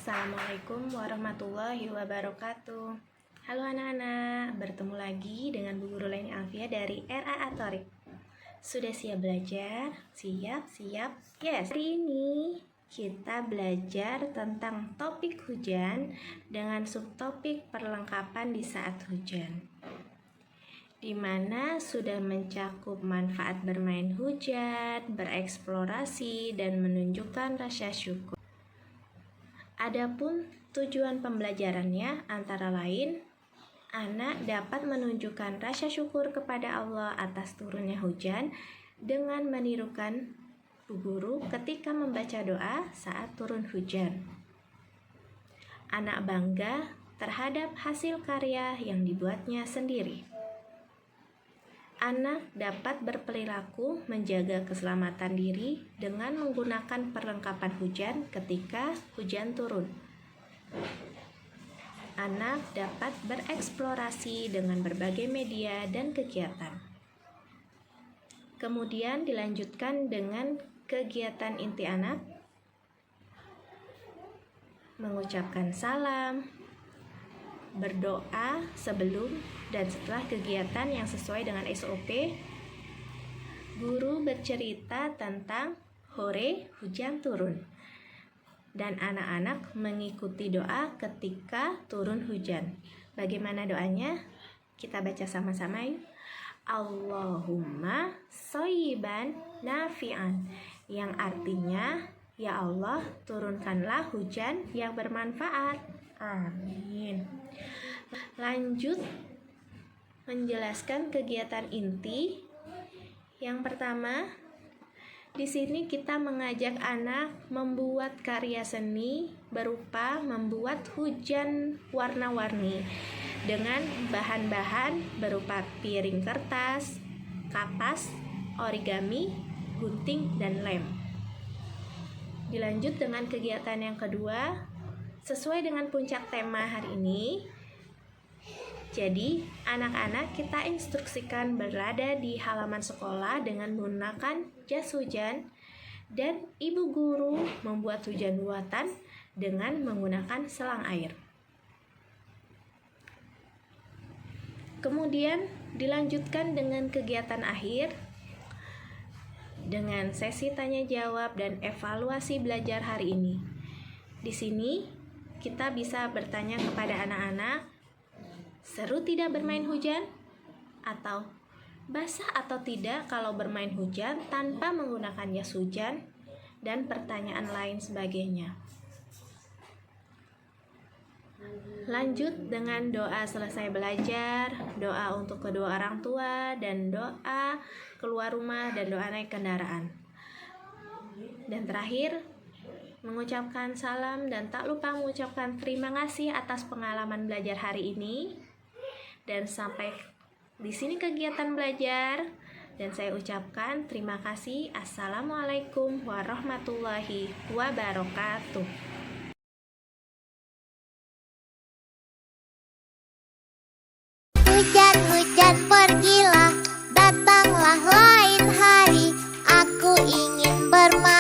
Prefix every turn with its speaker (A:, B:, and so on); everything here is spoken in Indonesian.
A: Assalamualaikum warahmatullahi wabarakatuh. Halo anak-anak, bertemu lagi dengan Bu Guru Leni Alfia dari RA Atorik. Sudah siap belajar? Siap? Yes, hari ini kita belajar tentang topik hujan dengan subtopik perlengkapan di saat hujan, di mana sudah mencakup manfaat bermain hujan, bereksplorasi, dan menunjukkan rasa syukur. Adapun tujuan pembelajarannya antara lain, anak dapat menunjukkan rasa syukur kepada Allah atas turunnya hujan dengan menirukan Bu Guru ketika membaca doa saat turun hujan. Anak bangga terhadap hasil karya yang dibuatnya sendiri. Anak dapat berperilaku menjaga keselamatan diri dengan menggunakan perlengkapan hujan ketika hujan turun. Anak dapat bereksplorasi dengan berbagai media dan kegiatan. Kemudian dilanjutkan dengan kegiatan inti anak, mengucapkan salam, berdoa sebelum dan setelah kegiatan yang sesuai dengan SOP. Guru bercerita tentang hore hujan turun, dan anak-anak mengikuti doa ketika turun hujan. Bagaimana doanya? Kita baca sama-sama yuk. Allahumma shoyiban nafi'an, yang artinya, ya Allah, turunkanlah hujan yang bermanfaat. Amin. Lanjut menjelaskan kegiatan inti. Yang pertama, di sini kita mengajak anak membuat karya seni berupa membuat hujan warna-warni dengan bahan-bahan berupa piring kertas, kapas, origami, gunting, dan lem. Dilanjut dengan kegiatan yang kedua, sesuai dengan puncak tema hari ini. Jadi, anak-anak kita instruksikan berada di halaman sekolah dengan menggunakan jas hujan, dan ibu guru membuat hujan buatan dengan menggunakan selang air. Kemudian dilanjutkan dengan kegiatan akhir dengan sesi tanya jawab dan evaluasi belajar hari ini. Di sini kita bisa bertanya kepada anak-anak, seru tidak bermain hujan? Atau basah atau tidak kalau bermain hujan tanpa menggunakan jas hujan? Dan pertanyaan lain sebagainya. Lanjut dengan doa selesai belajar, doa untuk kedua orang tua, dan doa keluar rumah, dan doa naik kendaraan. Dan terakhir, mengucapkan salam dan tak lupa mengucapkan terima kasih atas pengalaman belajar hari ini. Dan sampai di sini kegiatan belajar, dan saya ucapkan terima kasih. Assalamualaikum warahmatullahi wabarakatuh.
B: Hujan-hujan pergilah, datanglah lain hari. Aku ingin bermain